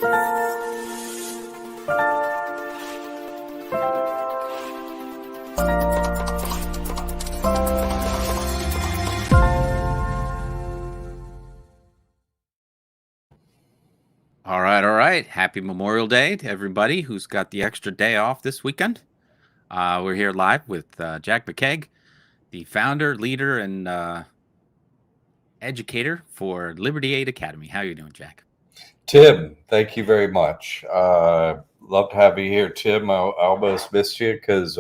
All right, all right. Happy Memorial Day to everybody who's got the extra day off this weekend. We're here live with Jack McKeag, the founder, leader, and educator for Liberty Aid Academy. How are you doing, Jack? Tim, thank you very much. Love to have you here, Tim. I almost missed you because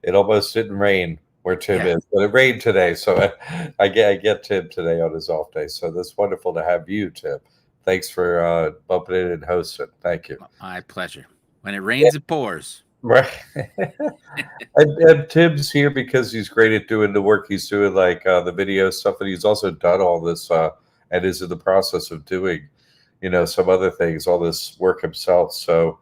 it almost didn't rain where Tim Yeah, is, but it rained today, so I get Tim today on his off day. So that's wonderful to have you, Tim. Thanks for bumping in and hosting. Thank you. my pleasure. When it rains, it pours. Right. And Tim's here because he's great at doing the work he's doing, like the video stuff, and he's also done all this and is in the process of doing, some other things, all this work himself. So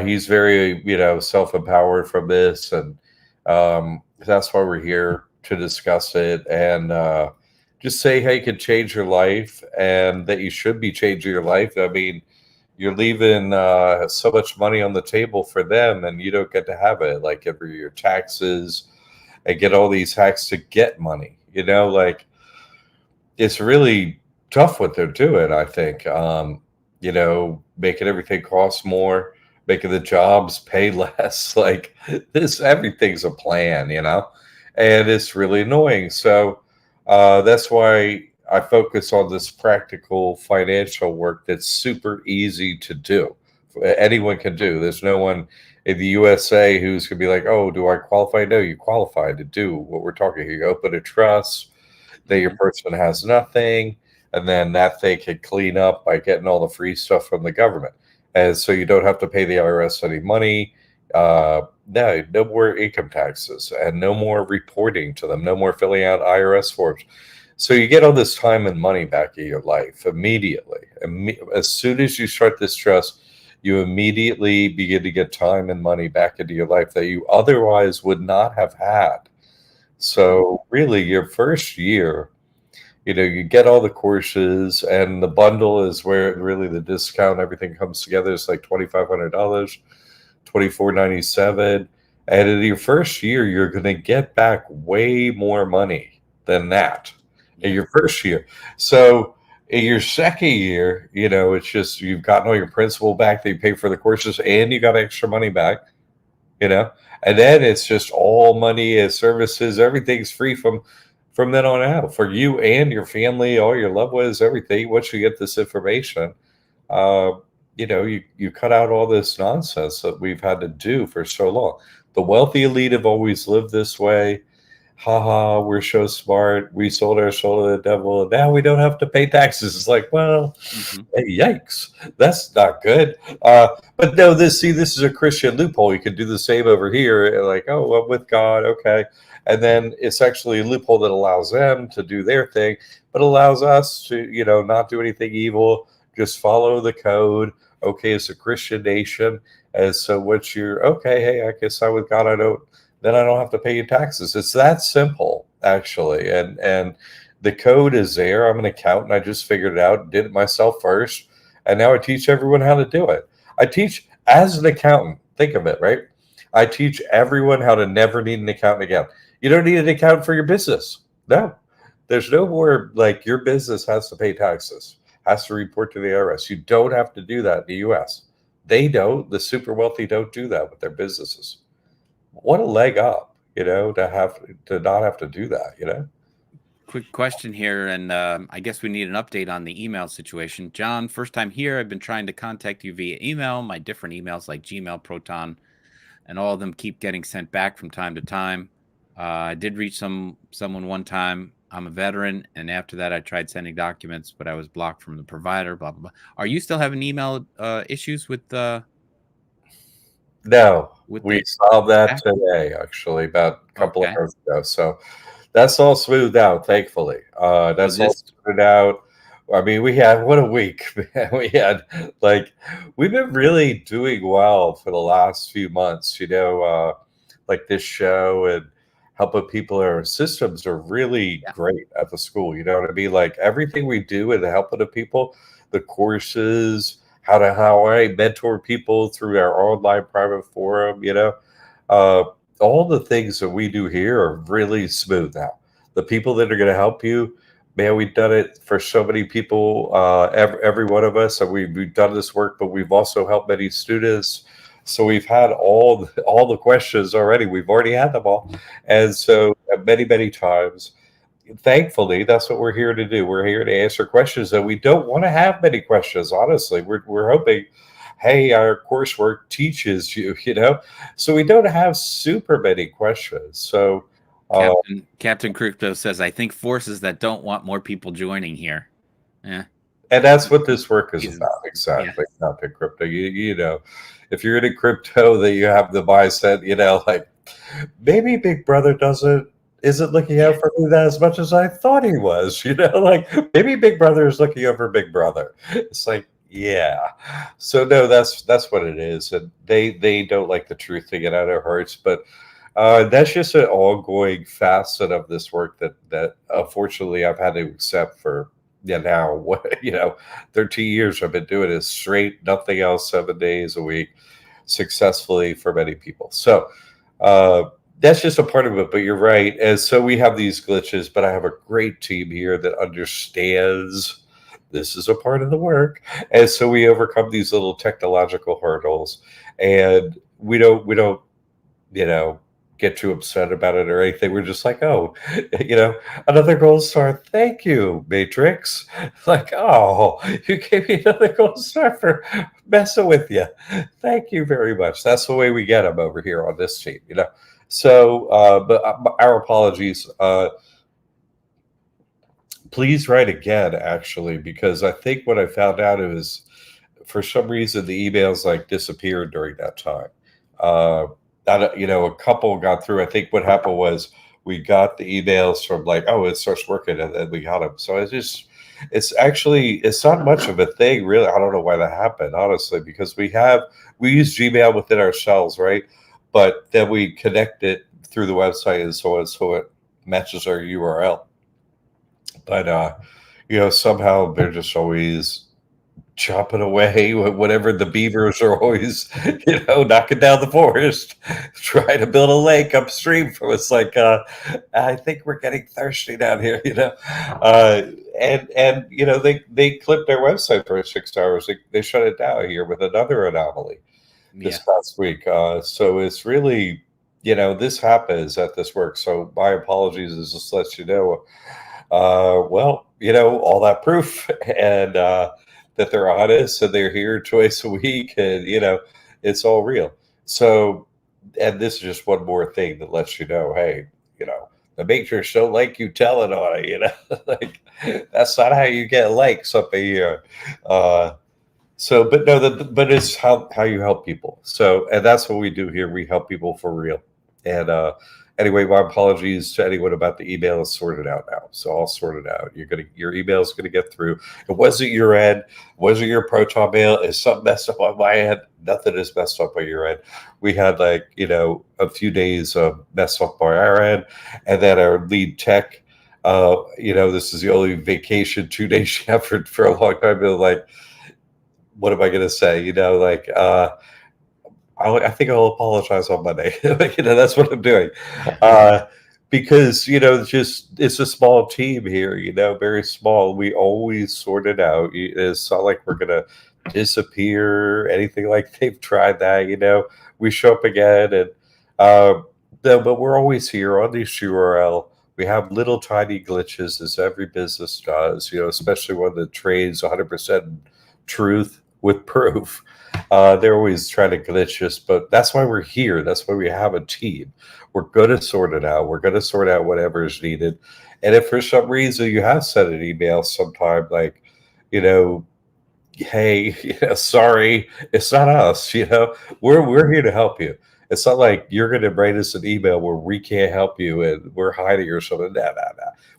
he's very, self-empowered from this, and that's why we're here to discuss it and just say how you can change your life and that you should be changing your life. I mean, you're leaving so much money on the table for them, and you don't get to have it, like every year taxes and get all these hacks to get money. Like it's really tough what they're doing. I think, making everything cost more, making the jobs pay less. Like this, everything's a plan, and it's really annoying. So that's why I focus on this practical financial work that's super easy to do. Anyone can do. There's no one in the USA who's going to be like, oh, do I qualify? No, you qualify to do what we're talking here. You open a trust, that your Mhm. person has nothing, and then that they can clean up by getting all the free stuff from the government. And so you don't have to pay the IRS any money. No more income taxes and no more reporting to them, no more filling out IRS forms. So you get all this time and money back in your life immediately. As soon as you start this trust, you immediately begin to get time and money back into your life that you otherwise would not have had. So really, your first year, you get all the courses, and the bundle is where really the discount, everything comes together. It's like $2,500, 24.97, and in your first year, you're going to get back way more money than that in Yeah. your first year. So in your second year, it's just you've gotten all your principal back that you pay for the courses, and you got extra money back, you know and then it's just all money as services. Everything's free from then on out for you and your family, all your loved ones, everything. Once you get this information, uh, you cut out all this nonsense that we've had to do for so long. The wealthy elite have always lived this way. Haha, we're so smart, we sold our soul to the devil, and now we don't have to pay taxes. It's like, well, Hmm. hey, yikes, that's not good. But no, this is a Christian loophole. You can do the same over here. Like, oh, I'm with God, okay. And then it's actually a loophole that allows them to do their thing, but allows us to, not do anything evil, just follow the code. Okay, it's a Christian nation. And so once you're okay, hey, I guess I'm with God, then I don't have to pay you taxes. It's that simple, actually. And the code is there. I'm an accountant. I just figured it out, did it myself first, and now I teach everyone how to do it. I teach as an accountant. Think of it, right? I teach everyone how to never need an accountant again. You don't need an accountant for your business. No, there's no more like your business has to pay taxes, has to report to the IRS. You don't have to do that in the US. They don't. The super wealthy don't do that with their businesses. What a leg up, to not have to do that. Quick question here, and I guess we need an update on the email situation. John, first time here. I've been trying to contact you via email. My different emails like Gmail, Proton, and all of them keep getting sent back from time to time. I did reach someone one time. I'm a veteran, and after that, I tried sending documents, but I was blocked from the provider. Blah blah blah. Are you still having email issues with No, we the solved that back? today, actually, about a couple of Okay, hours ago. So that's all smoothed out, thankfully. so That's all this smoothed out. I mean, we had what a week, man. We had like we've been really doing well for the last few months, like this show and helping people. Our systems are really yeah. great at the school. You know what I mean? Like everything we do and helping the people, the courses, how I mentor people through our online private forum. Uh, all the things that we do here are really smooth now. The people that are going to help you, man, we've done it for so many people, every one of us, and we've done this work, but we've also helped many students. So we've had all the questions already. We've already had them all, and so many times, thankfully, that's what we're here to do. We're here to answer questions that we don't want to have many questions. Honestly, we're hoping, hey, our coursework teaches you, so we don't have super many questions. So, Captain Crypto says, I think forces that don't want more people joining here. Yeah. and that's what this work is He's- about. yeah. Exactly. Not the crypto. If you're into crypto, that you have the mindset, like maybe Big Brother isn't looking out for me that as much as I thought he was. Like maybe Big Brother is looking out for Big Brother. It's like, yeah. So no, that's what it is, and they don't like the truth to get out of their hearts, but that's just an ongoing facet of this work that unfortunately I've had to accept for now what 13 years. I've been doing it straight, nothing else, 7 days a week, successfully for many people. So that's just a part of it. But you're right, and so we have these glitches, but I have a great team here that understands this is a part of the work, and so we overcome these little technological hurdles, and we don't you know, get too upset about it or anything. We're just like, oh, another gold star. Thank you, Matrix. Like, oh, you gave me another gold star for messing with you. Thank you very much. That's the way we get them over here on this team. So, but our apologies. Please write again, actually, because I think what I found out is for some reason the emails like disappeared during that time. Uh, a couple got through. I think what happened was we got the emails from like, oh, it starts working, and then we got them. So it's not much of a thing, really. I don't know why that happened, honestly, because we use Gmail within ourselves, right? But then we connect it through the website and so on, so it matches our URL. But somehow they're just always chopping away whatever the beavers are always knocking down the forest trying to build a lake upstream from us. Like I think we're getting thirsty down here. And they clipped their website for 6 hours. They shut it down here with another anomaly this past week. So it's really this happens at this work, so my apologies. Is just let you know well, all that proof and that they're honest and they're here twice a week, and it's all real. So, and this is just one more thing that lets you know, hey, the Matrix don't like you telling on it, like that's not how you get likes up here. So, but no, but it's how you help people. So, and that's what we do here. We help people for real. And anyway, my apologies to anyone about the email. Is sorted out now, so I'll sort it out. Your email is gonna get through. It wasn't your end. It wasn't your Proton mail. Is something messed up on my end? Nothing is messed up on your end. We had like a few days of mess up by our end, and then our lead tech. This is the only vacation 2 days she had for a long time. But like, what am I going to say? I think I'll apologize on Monday. That's what I'm doing. Because, it's a small team here, very small. We always sort it out. It's not like we're going to disappear, anything like they've tried that. We show up again, and but we're always here on this URL. We have little tiny glitches, as every business does, especially one that trades 100% truth with proof. They're always trying to glitch us, but that's why we're here. That's why we have a team. We're going to sort it out. We're going to sort out whatever is needed. And if for some reason you have sent an email sometime, like, hey, sorry, it's not us. We're here to help you. It's not like you're going to write us an email where we can't help you and we're hiding or something. Nah.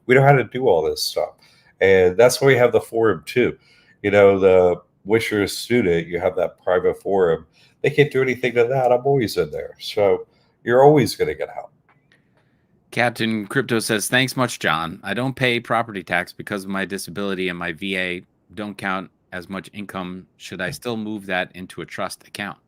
We know how to do all this stuff, and that's why we have the forum too. The wish you're a student, you have that private forum. They can't do anything to that. I'm always in there, so you're always going to get help. Captain Crypto says, thanks much, John. I don't pay property tax because of my disability, and my VA don't count as much income, should I still move that into a trust account?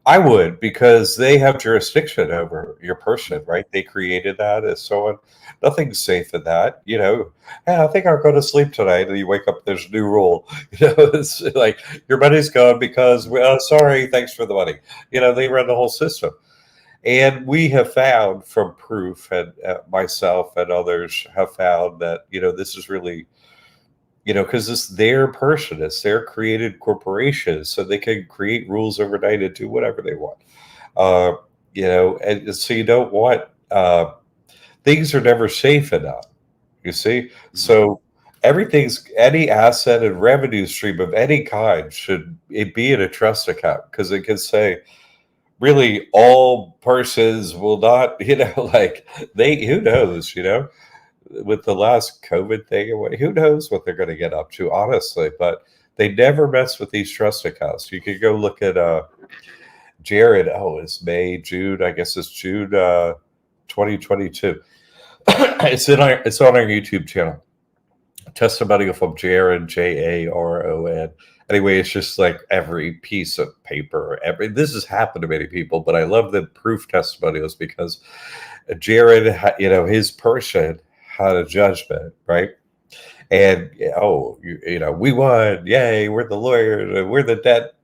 I would, because they have jurisdiction over your person, right? They created that as so on. Nothing's safe in that, Hey, I think I'll go to sleep tonight, and you wake up, there's a new rule. It's like your money's gone because, well, sorry, thanks for the money. They run the whole system, and we have found from proof, and myself and others have found that this is really because it's their person, it's their created corporation, so they can create rules overnight and do whatever they want. Uh, and so you don't want things are never safe enough. You see, so any asset and revenue stream of any kind should it be in a trust account, because it can say really all persons will not, like who knows, with the last COVID thing away, who knows what they're going to get up to, honestly. But they never mess with these trust accounts. You could go look at Jared. Oh, it's May, June. I guess it's June 2022. It's on our YouTube channel. Testimonial from Jaron, Jaron. Anyway, it's just like every piece of paper. This has happened to many people, but I love the proof testimonials because Jared, his person had a judgment, right? And we won, yay! We're the lawyers, we're the debt,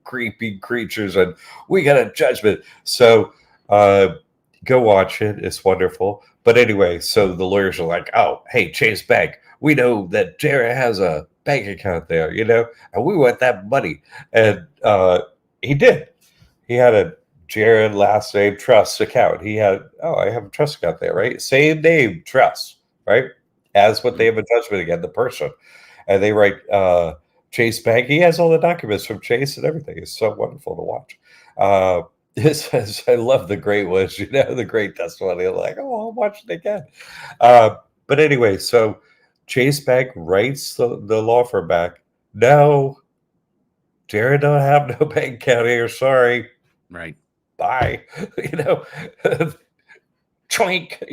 creepy creatures, and we got a judgment. So go watch it; it's wonderful. But anyway, so the lawyers are like, "Oh, hey, Chase Bank, we know that Jared has a bank account there, and we want that money." And he did. He had a Jared last name trust account. I have a trust account there, right? Same name, trust, right? As what they have a judgment again, the person. And they write Chase Bank. He has all the documents from Chase and everything. It's so wonderful to watch. I love the great ones, the great testimony. I'm like, oh, I'll watch it again. But anyway, so Chase Bank writes the law firm back. No, Jared don't have no bank account here. Sorry. Right. Bye. Choink,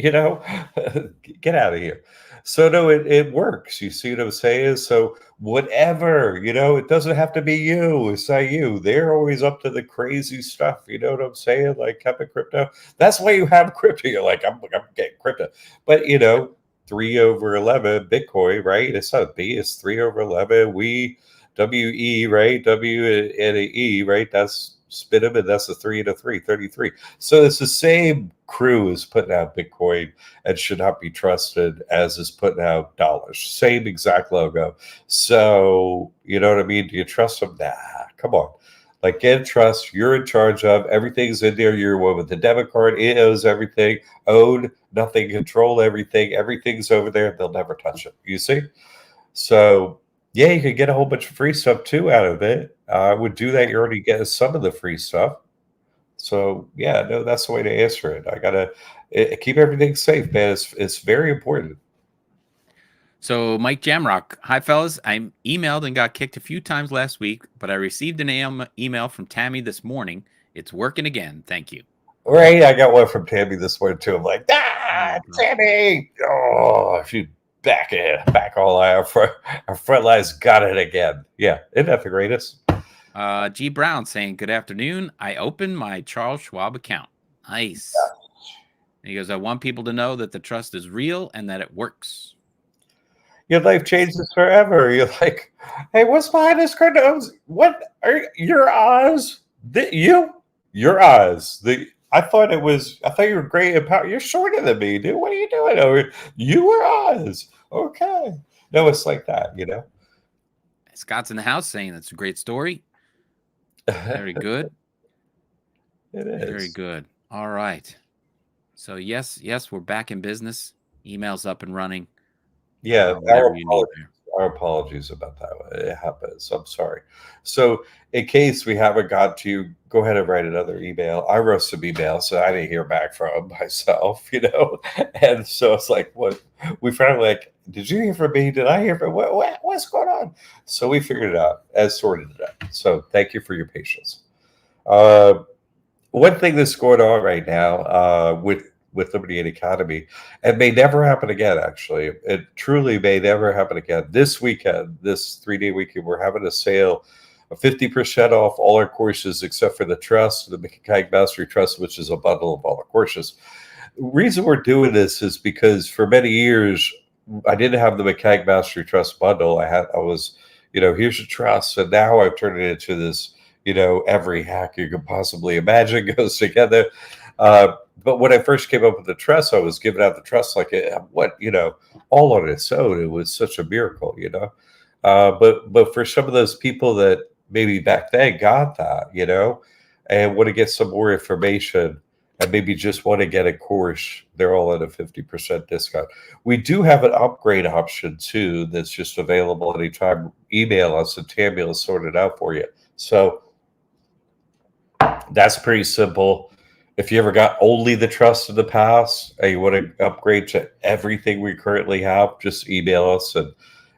get out of here. So no, it works. You see what I'm saying? So whatever, it doesn't have to be you. It's not you. They're always up to the crazy stuff. You know what I'm saying? Like having crypto. That's why you have crypto. You're like, I'm getting crypto. But 3/11 Bitcoin, right? It's not B, it's 3/11. WE, right? W and a E, right? That's spin them, and that's a 3 and a 3, 33. So it's the same crew is putting out Bitcoin and should not be trusted as is putting out dollars. Same exact logo. So, you know what I mean? Do you trust them? Nah, come on. Like, get trust. You're in charge of everything's in there. You're one with the debit card. It owns everything. Own nothing. Control everything. Everything's over there. They'll never touch it. You see? So, yeah, you could get a whole bunch of free stuff too out of it. I would do that. You're already getting some of the free stuff. So yeah, no, that's the way to answer it. I gotta keep everything safe, man. It's very important. So Mike Jamrock, hi fellas. I emailed and got kicked a few times last week, but I received an email from Tammy this morning. It's working again. Thank you. Right, I got one from Tammy this morning too. I'm like, Tammy! Oh, she back all out. Our front line's got it again. Yeah, isn't that the greatest? G Brown saying, good afternoon. I opened my Charles Schwab account. Nice. And he goes, I want people to know that the trust is real and that it works. Your life changes forever. You're like, hey, what's behind this card? What are your eyes? Your eyes. I thought you were great at power. You're shorter than me, dude. What are you doing over here? You were Oz. Okay. No, it's like that, Scott's in the house saying that's a great story. Very good. It is. Very good. All right. So yes, we're back in business. Email's up and running. Yeah, our apologies about that. It happens. I'm sorry. So in case we haven't got to you, go ahead and write another email. I wrote some emails, so I didn't hear back from myself, And so it's like, what we finally like, did you hear from me? Did I hear from what's going on? So we figured it out and sorted it out. So thank you for your patience. One thing that's going on right now with with Liberty Aid Academy. It may never happen again, actually. It truly may never happen again. This weekend, this 3-day weekend, we're having a sale of 50% off all our courses except for the trust, the Kayak Mastery Trust, which is a bundle of all our courses. The reason we're doing this is because for many years, I didn't have the Mechanic Mastery Trust bundle. I was, here's your trust. And now I've turned it into this, every hack you could possibly imagine goes together. But when I first came up with the trust, I was giving out the trust like all on its own. It was such a miracle, but for some of those people that maybe back then got that, and want to get some more information and maybe just want to get a course, they're all at a 50% discount. We do have an upgrade option too that's just available anytime. Email us and Tammy will sort it out for you. So that's pretty simple. If you ever got only the trust in the past and you want to upgrade to everything we currently have, just email us, and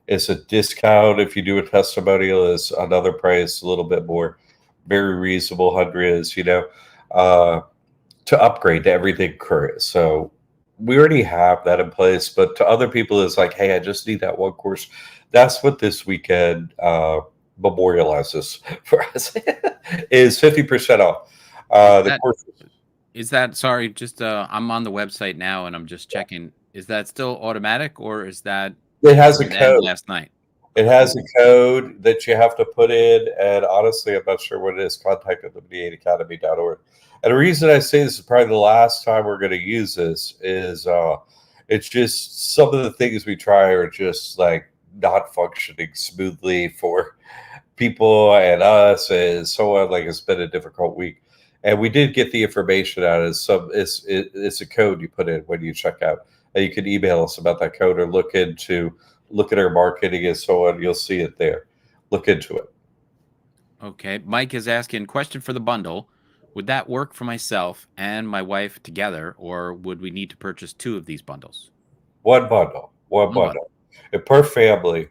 it's a discount. If you do a testimonial, it's another price, a little bit more, very reasonable, hundreds, to upgrade to everything current. So we already have that in place, but to other people, it's like, hey, I just need that one course. That's what this weekend memorializes for us is 50% off. The course. Is that, sorry, just I'm on the website now and I'm just checking. Is that still automatic, or is that it has a code last night? It has a code that you have to put in, and honestly, I'm not sure what it is. Contact at libertyaidacademy.org. And the reason I say this is probably the last time we're going to use this is it's just some of the things we try are just like not functioning smoothly for people and us and so on. Like, it's been a difficult week. And we did get the information out as it's a code you put in when you check out. And you can email us about that code or look at our marketing and so on. You'll see it there. Look into it. Okay. Mike is asking, question for the bundle. Would that work for myself and my wife together, or would we need to purchase 2 of these bundles? One bundle. Per family.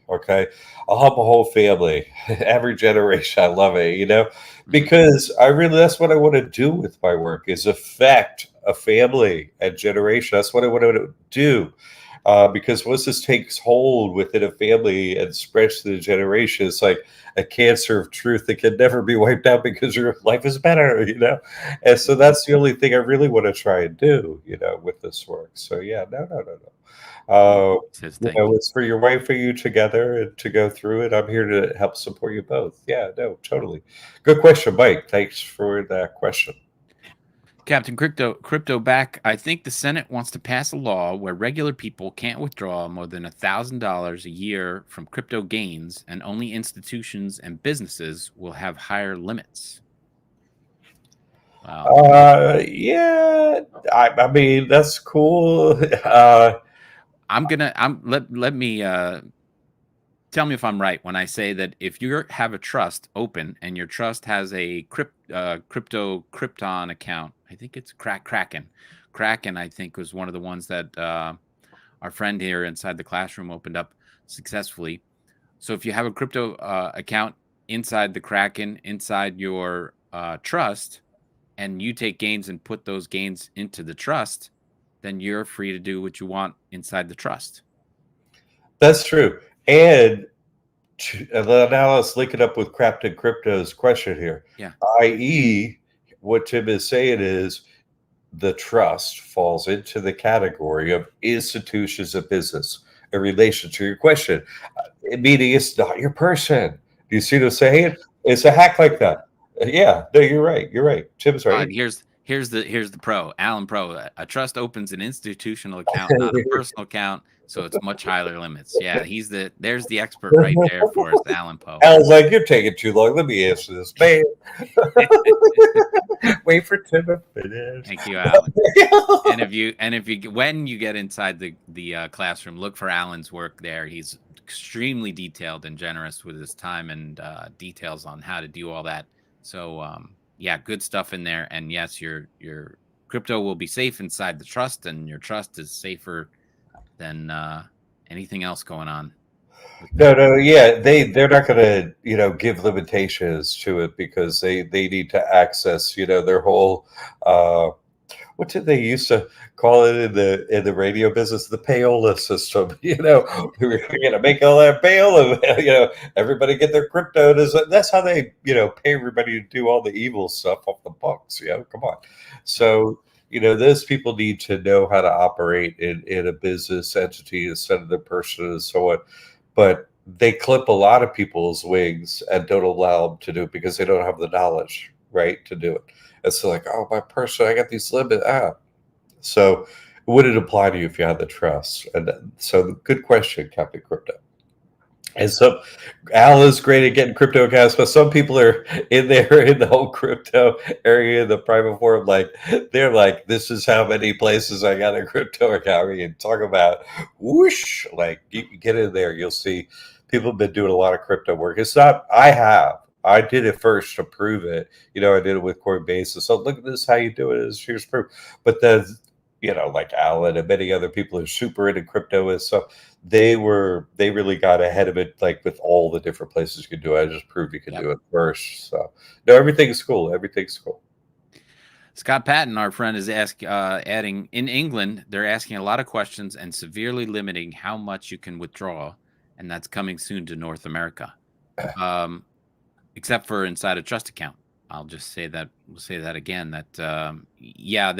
Okay. I'll help a whole family, every generation. I love it, because that's what I want to do with my work is affect a family and generation. That's what I want to do. Because once this takes hold within a family and spreads to the generation, it's like a cancer of truth that can never be wiped out because your life is better, And so that's the only thing I really want to try and do, with this work. So yeah, no. It's for your wife and you together and to go through it. I'm here to help support you both. Yeah, no, totally. Good question, Mike. Thanks for that question. Captain Crypto back. I think the Senate wants to pass a law where regular people can't withdraw more than $1,000 a year from crypto gains, and only institutions and businesses will have higher limits. Wow. Yeah, I mean, that's cool. Let me tell me if I'm right when I say that if you have a trust open and your trust has a Krypton account, I think it's Kraken. Kraken, I think, was one of the ones that our friend here inside the classroom opened up successfully. So if you have a crypto account inside the Kraken, inside your trust, and you take gains and put those gains into the trust, then you're free to do what you want inside the trust. That's true. And now let's link it up with Captain Crypto's question here. Yeah. I.e., what Tim is saying is the trust falls into the category of institutions of business in relation to your question. Meaning it's not your person. Do you see what I'm saying? It's a hack like that. Yeah, no, you're right. Tim's right. Here's the pro, Alan Pro. A trust opens an institutional account, not a personal account, so it's much higher limits. Yeah, there's the expert right there for us, Alan Poe. Alan's like, you're taking too long. Let me answer this, man. Wait for Tim to finish. Thank you, Alan. and if you when you get inside the classroom, look for Alan's work there. He's extremely detailed and generous with his time and details on how to do all that. So yeah, good stuff in there. And yes, your crypto will be safe inside the trust, and your trust is safer than anything else going on. No, yeah, they're not going to give limitations to it because they need to access their whole what did they used to call it in the radio business? The payola system. You know, we're going to make all that bail, and you know, everybody get their crypto. That's how they, you know, pay everybody to do all the evil stuff off the books. You know, come on. So you know, those people need to know how to operate in a business entity instead of the person and so on. But they clip a lot of people's wings and don't allow them to do it because they don't have the knowledge, right, to do it. It's like, oh, my person, I got these limits. So would it apply to you if you had the trust? And so, good question, Captain Crypto. And so Al is great at getting crypto accounts, but some people are in there in the whole crypto area, in the private forum, like they're like, this is how many places I got a crypto account. We can talk about whoosh, like you can get in there, you'll see people have been doing a lot of crypto work. It's not, I did it first to prove it. You know, I did it with Coinbase. So look at this, how you do it is here's proof. But then, you know, like Alan and many other people who are super into crypto and stuff, they really got ahead of it, like with all the different places you could do it. I just proved you could Yep. do it first. So no, everything's cool. Everything's cool. Scott Patton, our friend, is adding in England, they're asking a lot of questions and severely limiting how much you can withdraw, and that's coming soon to North America, except for inside a trust account. I'll just say that. We'll say that again. That yeah,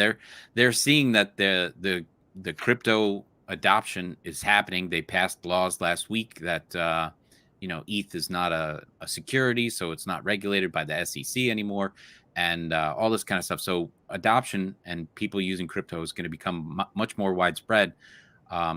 they're seeing that the crypto adoption is happening. They passed laws last week that you know, ETH is not a security, so it's not regulated by the SEC anymore, and all this kind of stuff. So adoption and people using crypto is going to become much more widespread.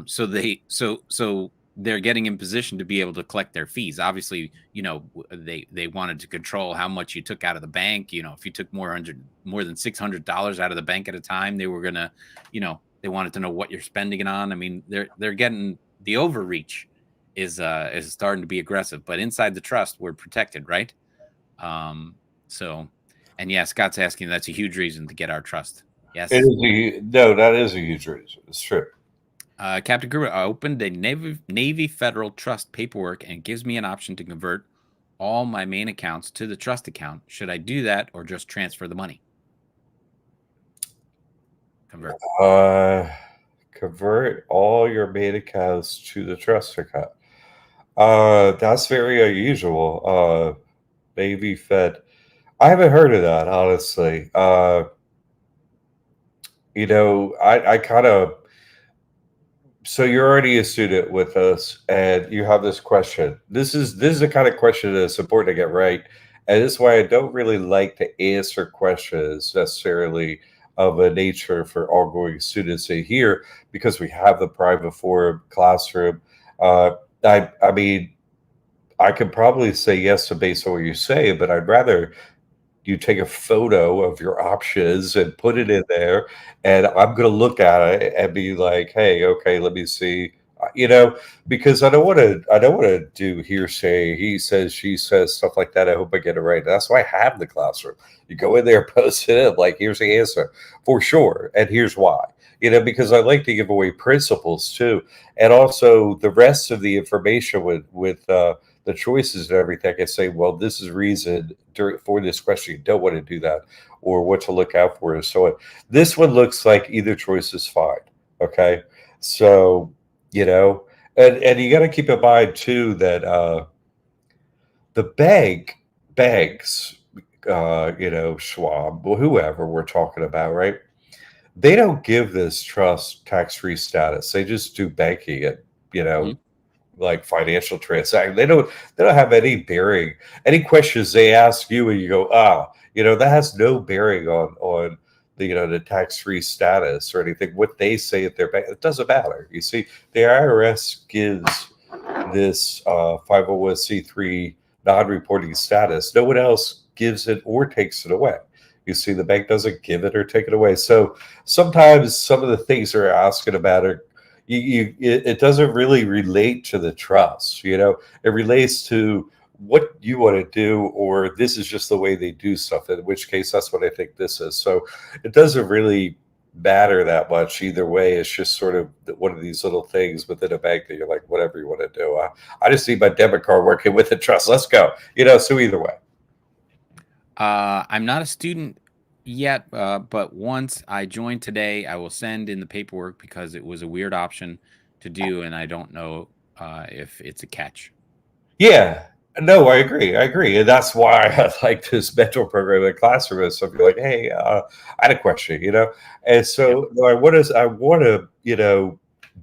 So they're getting in position to be able to collect their fees. Obviously, you know, they wanted to control how much you took out of the bank. You know, if you took more than $600 out of the bank at a time, they were gonna, you know, they wanted to know what you're spending it on. I mean, they're getting the overreach is starting to be aggressive. But inside the trust, we're protected, right? So, and yeah, Scott's asking. That's a huge reason to get our trust. Yes. No, that is a huge reason. It's true. Captain Gruber, I opened a Navy Federal Trust paperwork and it gives me an option to convert all my main accounts to the trust account. Should I do that or just transfer the money? Convert. Convert all your main accounts to the trust account. That's very unusual. Navy Fed. I haven't heard of that, honestly. You know, I kind of, so you're already a student with us and you have this question. This is the kind of question that's important to get right. And this is why I don't really like to answer questions necessarily of a nature for ongoing students in here because we have the private forum classroom. I mean, I could probably say yes to based on what you say, but I'd rather you take a photo of your options and put it in there, and I'm gonna look at it and be like, "Hey, okay, let me see." You know, because I don't wanna do hearsay, he says, she says, stuff like that. I hope I get it right. That's why I have the classroom. You go in there, post it in, like, here's the answer for sure, and here's why. You know, because I like to give away principles too, and also the rest of the information with the choices and everything. I can say, well, this is reason for this question. You don't want to do that, or what to look out for, and so on. This one looks like either choice is fine. Okay, so you know, and you got to keep in mind too that the banks, you know, Schwab, or whoever we're talking about, right? They don't give this trust tax-free status. They just do banking and you know, Mhm. like financial transaction. They don't have any bearing. Any questions they ask you and you go, you know, that has no bearing on the, you know, the tax-free status or anything. What they say at their bank, it doesn't matter. You see, the IRS gives this 501c3 non-reporting status. No one else gives it or takes it away. You see, the bank doesn't give it or take it away. So sometimes some of the things they're asking about are it doesn't really relate to the trust. You know, it relates to what you want to do, or this is just the way they do stuff. In which case, that's what I think this is. So it doesn't really matter that much either way. It's just sort of one of these little things within a bank that you're like, whatever you want to do. I just need my debit card working with the trust. Let's go. You know, so either way. I'm not a student yet, but once I join today, I will send in the paperwork because it was a weird option to do, and I don't know if it's a catch. Yeah. No, I agree. I agree. And that's why I like this mentor program in the classroom is so you're like, hey, I had a question, And Yep. so I want to,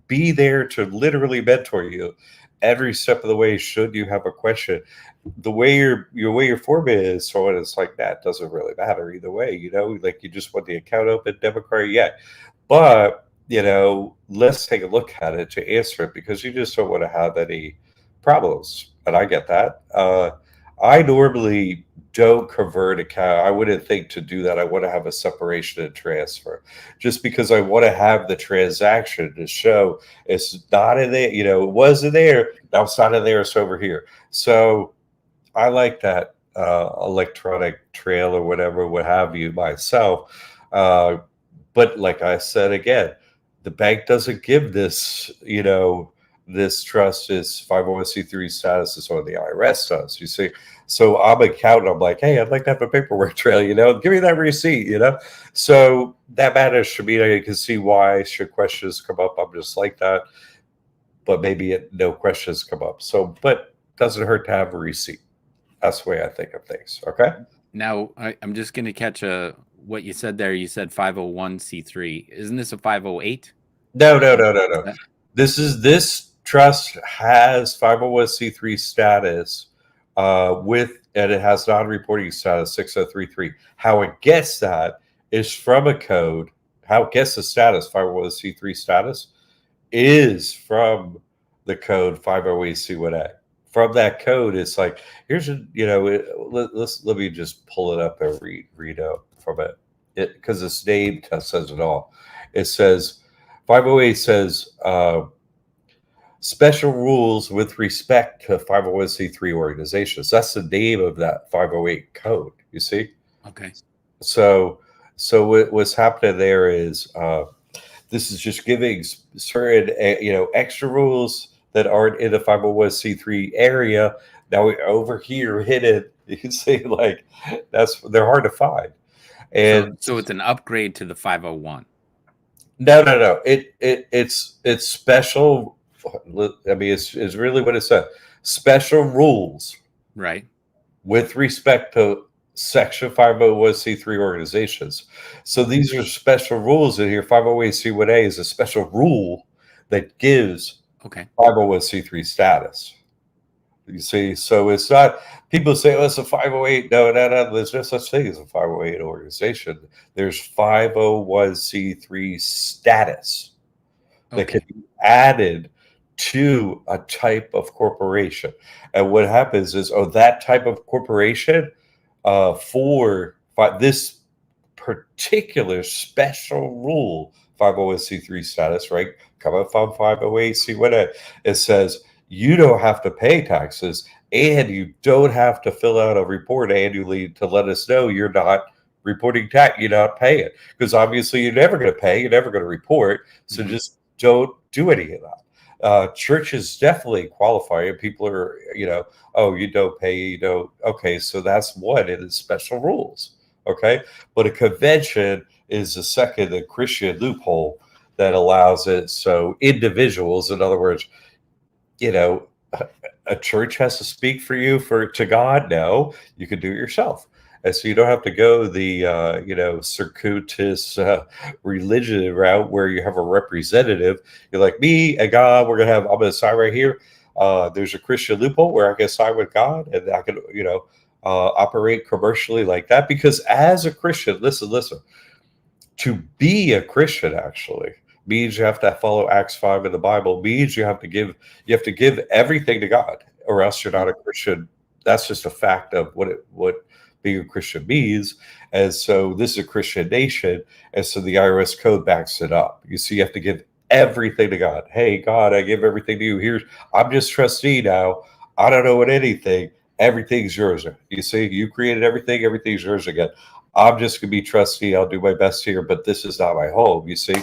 be there to literally mentor you every step of the way should you have a question. The way your way your format is, so it's like that doesn't really matter either way, like you just want the account open, debit card, yeah. But, let's take a look at it to answer it because you just don't want to have any problems. And I get that. I normally don't convert account. I wouldn't think to do that. I want to have a separation and transfer just because I want to have the transaction to show it's not in there. It wasn't there. Now it's not in there. It's over here. So I like that electronic trail or whatever, what have you, myself. Uh, but like I said again, the bank doesn't give this, this trust is 501c3 status is what the IRS does. You see, so I'm an accountant. I'm like, hey, I'd like to have a paperwork trail. Give me that receipt. So that matters to me. I can see why should questions come up. I'm just like that, but maybe no questions come up. So, but doesn't hurt to have a receipt. That's the way I think of things. Okay. Now, I'm just going to catch what you said there. You said 501c3. Isn't this a 508? No, no, Or no, no, is no. that This trust has 501c3 status and it has non-reporting status 6033. How it gets that is from a code. How it gets the status 501c3 status is from the code 508c1a. From that code, it's like here's let me just pull it up and read out from it because its name says it all. It says 508 says special rules with respect to 501c3 organizations. That's the name of that 508 code. You see, okay? so what's happening there is this is just giving certain extra rules that aren't in the 501c3 area. Now we over here hidden. You can see like they're hard to find. And So it's an upgrade to the 501, no, no, no. It's special. I mean, it's really what it said. Special rules right? with respect to Section 501c3 organizations. So these are special rules in here. 501c1a is a special rule that gives Okay. 501c3 status. You see, so it's not people say, oh, it's a 508. No, no, no. There's no such thing as a 508 organization. There's 501c3 status that can Okay. be added to a type of corporation. And what happens is, that type of corporation for this particular special rule, 501c3 status, right? Coming from 508c1a, it says you don't have to pay taxes and you don't have to fill out a report annually to let us know you're not reporting tax, you're not paying. Because obviously you're never going to pay, you're never going to report. So Mhm. just don't do any of that. Churches definitely qualify, and people are, oh, you don't pay, you don't. Okay, so that's one. It is special rules. Okay, but a convention is a second, a Christian loophole that allows it. So individuals, in other words, you know, a church has to speak for you to God. No, you can do it yourself. And so you don't have to go the circuitous religion route where you have a representative. You're like me and God. I'm going to sign right here. There's a Christian loophole where I can sign with God and I can operate commercially like that. Because as a Christian, listen, to be a Christian actually means you have to follow Acts 5 in the Bible, means you have to give everything to God, or else you're not a Christian. That's just a fact of what being a Christian means. And so this is a Christian nation, and so the IRS code backs it up. You see, you have to give everything to God. Hey, God, I give everything to you. I'm just trustee now. I don't know what anything. Everything's yours. You see, you created everything. Everything's yours again. I'm just going to be trustee. I'll do my best here, but this is not my home. You see,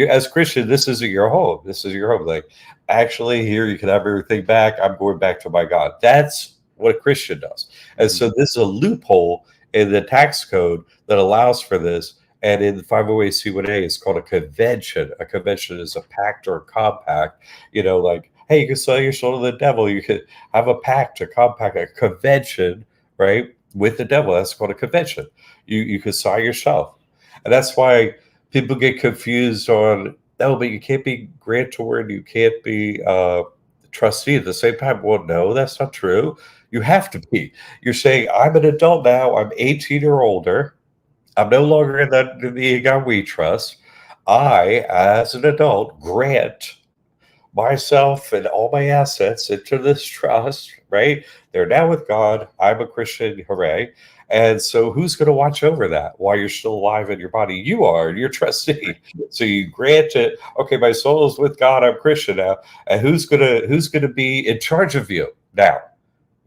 as Christian, this isn't your home. This is your home. Like, actually, here you can have everything back. I'm going back to my God. That's what a Christian does. And Mhm. so this is a loophole in the tax code that allows for this. And in the 508c1a, it's called a convention. A convention is a pact or a compact. Like, hey, you can sell your soul to the devil. You could have a pact, a compact, a convention, right, with the devil. That's called a convention. You could sign yourself. And that's why people get confused on, no, but you can't be grantor and you can't be trustee at the same time. Well, no, that's not true. You have to be. You're saying, I'm an adult now. I'm 18 or older. I'm no longer in the account we trust. I, as an adult, grant myself and all my assets into this trust, right? They're now with God. I'm a Christian, hooray. And so who's going to watch over that while you're still alive in your body? You are, you're trustee. So you grant it, okay, my soul is with God, I'm Christian now. And who's gonna be in charge of you now?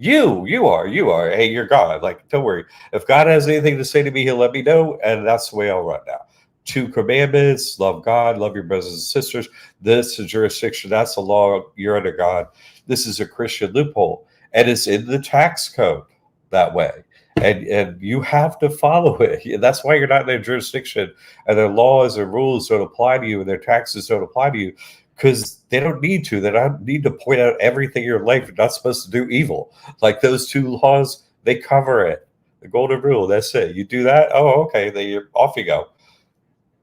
You are. Hey, you're God. Like, don't worry. If God has anything to say to me, he'll let me know, and that's the way I'll run now. 2 commandments: love God, love your brothers and sisters. This is jurisdiction. That's the law. You're under God. This is a Christian loophole, and it's in the tax code that way. And you have to follow it. That's why you're not in their jurisdiction, and their laws and rules don't apply to you, and their taxes don't apply to you, because they don't need to. They don't need to point out everything in your life. You're not supposed to do evil. Like those 2 laws, they cover it. The golden rule. That's it. You do that. Oh, okay. Then you're off you go.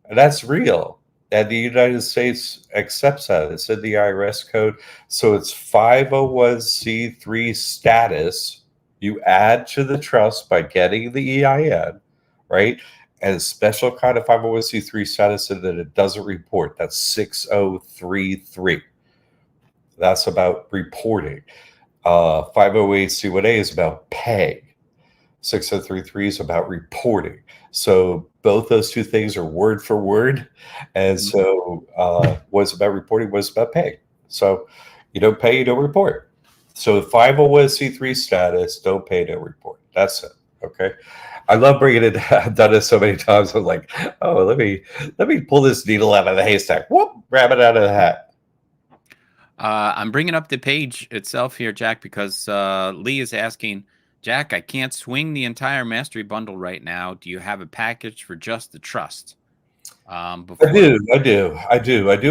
And that's real. And the United States accepts that. It's in the IRS code. So it's 501c3 status. You add to the trust by getting the EIN, right? And a special kind of 501c3 status, and that it doesn't report. That's 6033. That's about reporting. 508c1a is about pay. 6033 is about reporting. So both those 2 things are word for word. And so what's about reporting, what's about pay. So you don't pay, you don't report. So 501c3 status, don't pay, don't report. That's it. Okay. I love bringing it. I've done it so many times. I'm like, oh, let me pull this needle out of the haystack. Whoop, grab it out of the hat. I'm bringing up the page itself here, Jack, because Lee is asking, Jack, I can't swing the entire mastery bundle right now. Do you have a package for just the trust? I do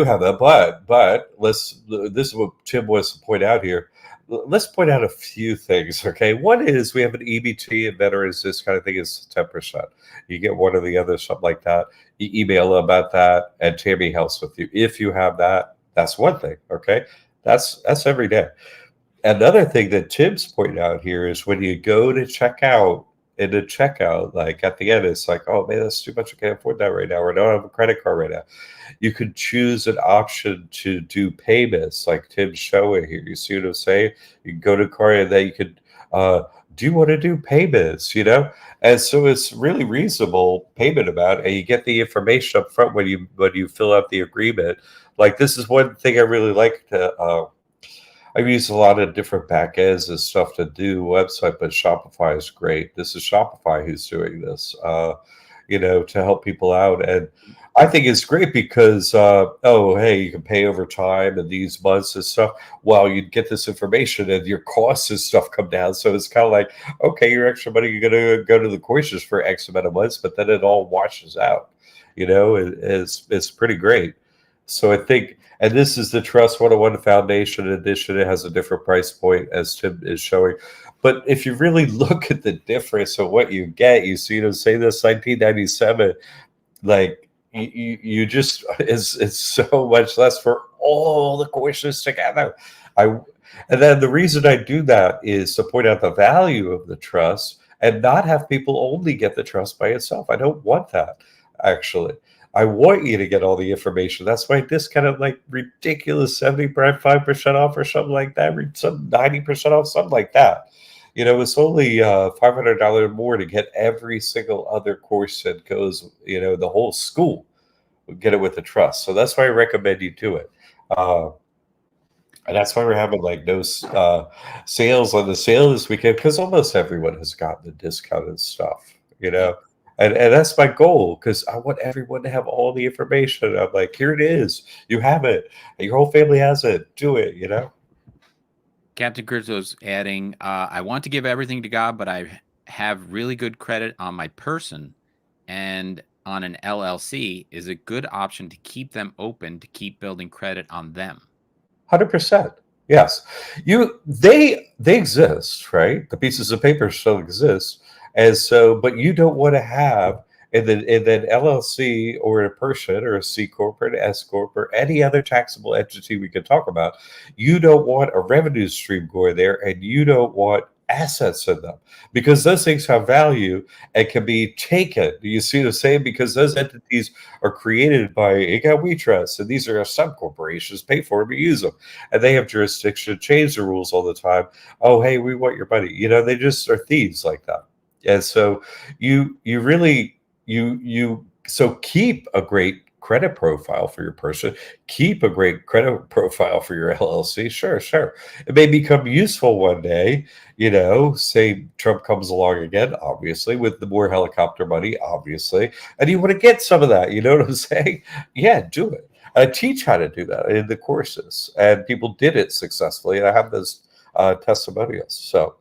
have that, but this is what Tim wants to point out here. Let's point out a few things, okay? One is we have an EBT and veterans, this kind of thing is 10%. You get one or the other, something like that. You email about that, and Tammy helps with you. If you have that, that's one thing, okay? That's every day. Another thing that Tim's pointing out here is when you go to check out, in the checkout, like at the end, it's like, oh man, that's too much. I can't afford that right now, or I don't have a credit card right now. You could choose an option to do payments, like Tim's showing here. You see what I'm saying? You can go to card, and then you could, do you want to do payments? And so it's really reasonable payment amount, and you get the information up front when you fill out the agreement. Like, this is one thing I really like to. I've used a lot of different backends and stuff to do website, but Shopify is great. This is Shopify who's doing this, to help people out. And I think it's great because, hey, you can pay over time and these months and stuff. Well, you get this information and your costs and stuff come down. So it's kind of like, okay, your extra money, you're going to go to the courses for X amount of months, but then it all washes out. It's pretty great. So I think, and this is the Trust 101 Foundation edition. It has a different price point, as Tim is showing. But if you really look at the difference of what you get, you see, say this 1997, like you just, it's so much less for all the courses together. And then the reason I do that is to point out the value of the trust and not have people only get the trust by itself. I don't want that, actually. I want you to get all the information. That's why discounted like ridiculous 75% off or something like that, some 90% off, something like that. It's only $500 more to get every single other course that goes, the whole school. Get it with the trust. So that's why I recommend you do it. And that's why we're having like no sales on the sale this weekend, because almost everyone has gotten the discounted stuff, And that's my goal, because I want everyone to have all the information. I'm like, here it is. You have it. Your whole family has it. Do it, Captain Crypto's adding, I want to give everything to God, but I have really good credit on my person and on an LLC is a good option to keep them open to keep building credit on them. 100%. Yes. They exist, right? The pieces of paper still exist. And so, but you don't want to have in an LLC or a person or a C corp or an S corp or any other taxable entity we could talk about, you don't want a revenue stream going there, and you don't want assets in them, because those things have value and can be taken. Do you see the same? Because those entities are created by Income We Trust, and these are sub corporations, pay for them, use them, and they have jurisdiction to change the rules all the time. Oh, hey, we want your money. They just are thieves like that. And so you really you so keep a great credit profile for your person, keep a great credit profile for your LLC. Sure, sure. It may become useful one day, say Trump comes along again, obviously, with the more helicopter money, obviously, and you want to get some of that. You know what I'm saying? Yeah, do it. I teach how to do that in the courses, and people did it successfully. And I have those testimonials. So,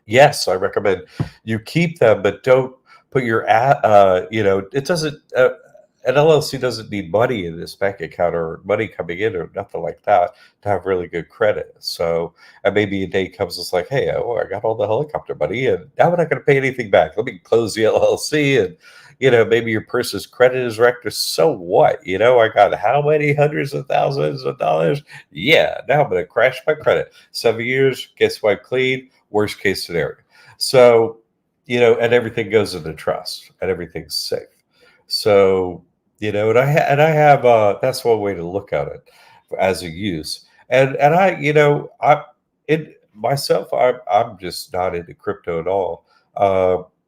yes, I recommend you keep them, but don't put it doesn't, an LLC doesn't need money in this bank account or money coming in or nothing like that to have really good credit. So, and maybe a day comes, it's like, hey, oh, I got all the helicopter money and now I'm not going to pay anything back. Let me close the LLC, and, maybe your person's credit is wrecked, or so what? I got how many hundreds of thousands of dollars? Yeah, now I'm going to crash my credit. 7 years, gets wiped clean, worst case scenario. So, and everything goes into trust and everything's safe. So, and I have that's one way to look at it as a use. And I it myself, I'm just not into crypto at all.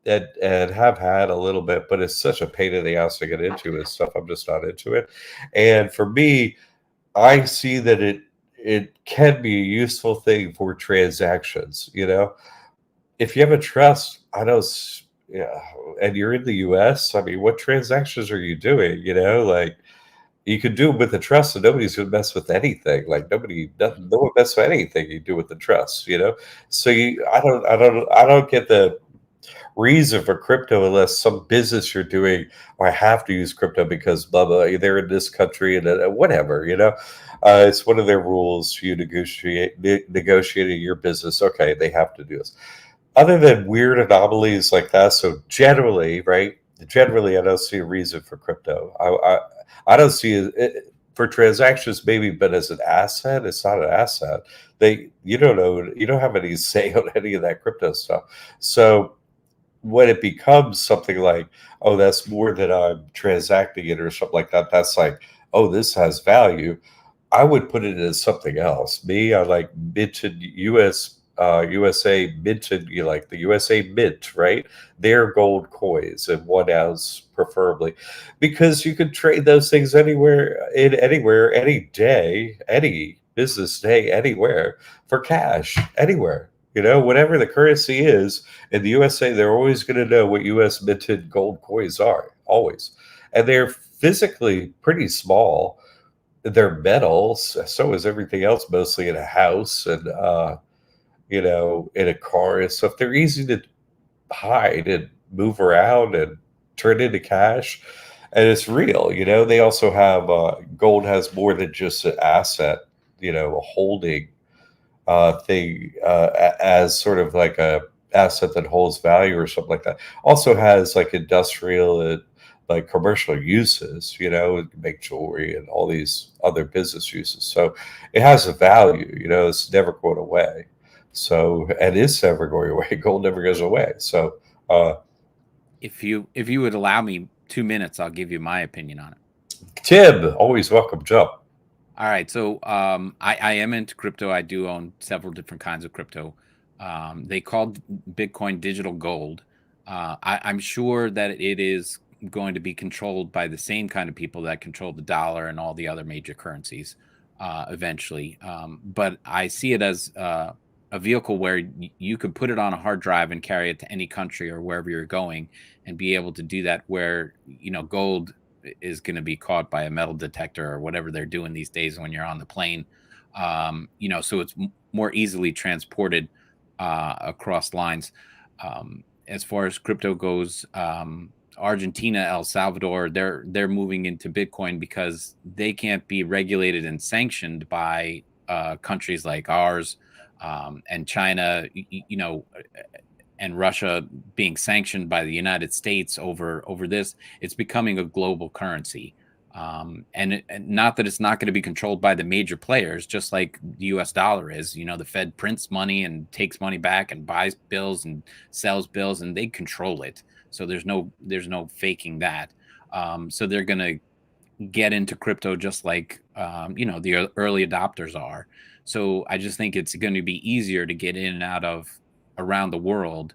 And have had a little bit, but it's such a pain in the ass to get into and stuff. I'm just not into it. And for me, I see that it can be a useful thing for transactions. If you have a trust, I know, yeah, and you're in the US, I mean, what transactions are you doing? Like, you could do them with the trust, and nobody's going to mess with anything. Like, no one mess with anything you do with the trust. So I don't get the reason for crypto unless some business you're doing, or I have to use crypto because blah blah. They're in this country and whatever. It's one of their rules. You negotiating your business. Okay, they have to do this. Other than weird anomalies like that, so generally, right? Generally, I don't see a reason for crypto. I don't see it for transactions, maybe, but as an asset, it's not an asset. You don't know, you don't have any say on any of that crypto stuff. So when it becomes something like, oh, that's more than I'm transacting it or something like that, that's like, oh, this has value. I would put it as something else. Me, I like minted USA minted, like the USA Mint, right? Their gold coins and 1 ounce preferably, because you could trade those things anywhere, any day, any business day, anywhere for cash, anywhere. Whatever the currency is in the USA, they're always going to know what US minted gold coins are, always. And they're physically pretty small. They're metals, so is everything else, mostly in a house and in a car and stuff. They're easy to hide and move around and turn into cash, and it's real. They also have gold has more than just an asset, a holding thing, as sort of like a asset that holds value or something like that. Also has like industrial and like commercial uses, make jewelry and all these other business uses. So it has a value, it's never going away. So, and is never going away. Gold never goes away. So, If you would allow me 2 minutes, I'll give you my opinion on it. Tim, always welcome, jump. All right. So I am into crypto. I do own several different kinds of crypto. They called Bitcoin digital gold. I'm sure that it is going to be controlled by the same kind of people that control the dollar and all the other major currencies eventually. But I see it as a vehicle where you could put it on a hard drive and carry it to any country or wherever you're going and be able to do that where, gold is going to be caught by a metal detector or whatever they're doing these days when you're on the plane. So it's more easily transported across lines. As far as crypto goes, Argentina, El Salvador, they're moving into Bitcoin because they can't be regulated and sanctioned by countries like ours, and China, and Russia being sanctioned by the United States over this. It's becoming a global currency. And not that it's not going to be controlled by the major players, just like the U.S. dollar is. The Fed prints money and takes money back and buys bills and sells bills, and they control it. So there's no faking that. So they're going to get into crypto just like the early adopters are. So I just think it's going to be easier to get in and out of around the world,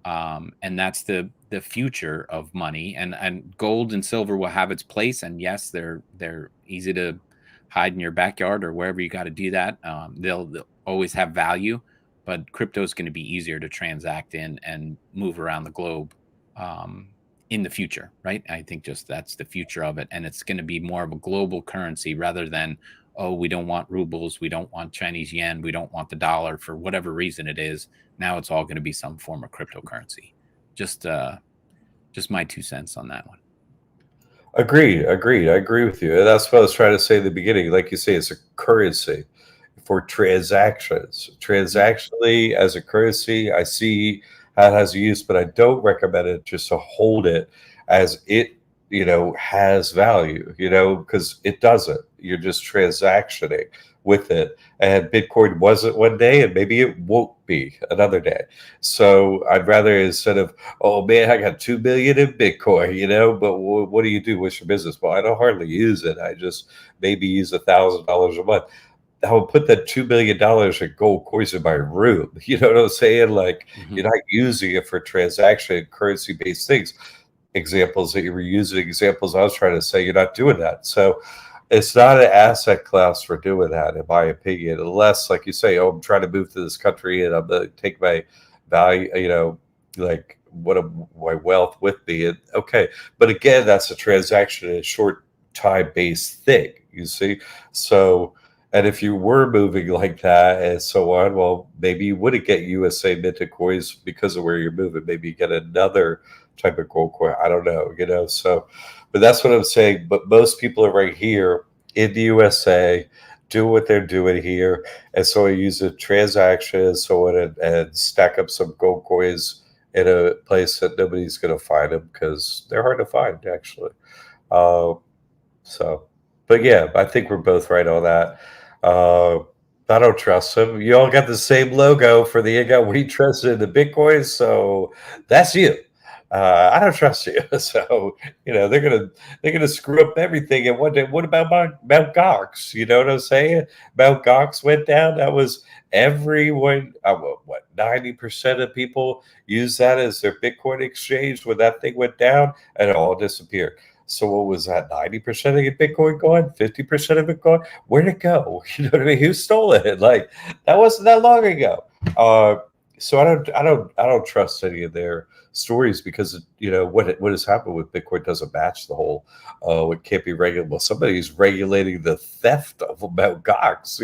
and that's the future of money. And gold and silver will have its place, and yes, they're easy to hide in your backyard or wherever you got to do that. They'll always have value, but crypto is going to be easier to transact in and move around the globe. In the future, right? I think just that's the future of it. And it's going to be more of a global currency rather than, oh, we don't want rubles, we don't want Chinese yen, we don't want the dollar for whatever reason it is. Now it's all going to be some form of cryptocurrency. Just my 2 cents on that one. Agreed. Agreed. I agree with you. And that's what I was trying to say in the beginning. Like you say, it's a currency for transactions. Transactionally, as a currency, I see how it has a use, but I don't recommend it just to hold it as it, has value, because it doesn't. You're just transactioning with it. And Bitcoin wasn't one day, and maybe it won't be another day. So I'd rather, instead of, oh man, I got 2 million in Bitcoin, but what do you do? What's your business? Well, I don't hardly use it. I just maybe use $1,000 a month. I would put that $2 million in gold coins in my room. You know what I'm saying? Like, you're not using it for transaction currency based things. Examples that you were using, examples I was trying to say, you're not doing that. So it's not an asset class for doing that, in my opinion, unless, like you say, oh, I'm trying to move to this country and I'm going to take my value, like my wealth with me. And okay. But again, that's a transaction, a short time based thing, you see? So, and if you were moving like that and so on, well, maybe you wouldn't get USA minted coins because of where you're moving. Maybe you get another type of gold coin. I don't know, So, but that's what I'm saying. But most people are right here in the USA, do what they're doing here. And so I use a transaction, so on, and stack up some gold coins in a place that nobody's going to find them because they're hard to find, actually. Uh, so, but yeah, I think we're both right on that. Uh, I don't trust them. You all got the same logo for the got we trusted in the Bitcoin, so that's you. I don't trust you. So they're gonna screw up everything. And one day, what about Mount Gox? You know what I'm saying? Mount Gox went down. That was everyone. What 90% of people use that as their Bitcoin exchange when that thing went down, and it all disappeared. So what was that? 90% of your Bitcoin gone? 50% of it gone? Where'd it go? You know what I mean? Who stole it? Like, that wasn't that long ago. So I don't trust any of their stories because what has happened with Bitcoin doesn't match the whole what can't be regulated. Well, somebody's regulating the theft of Mt. Gox,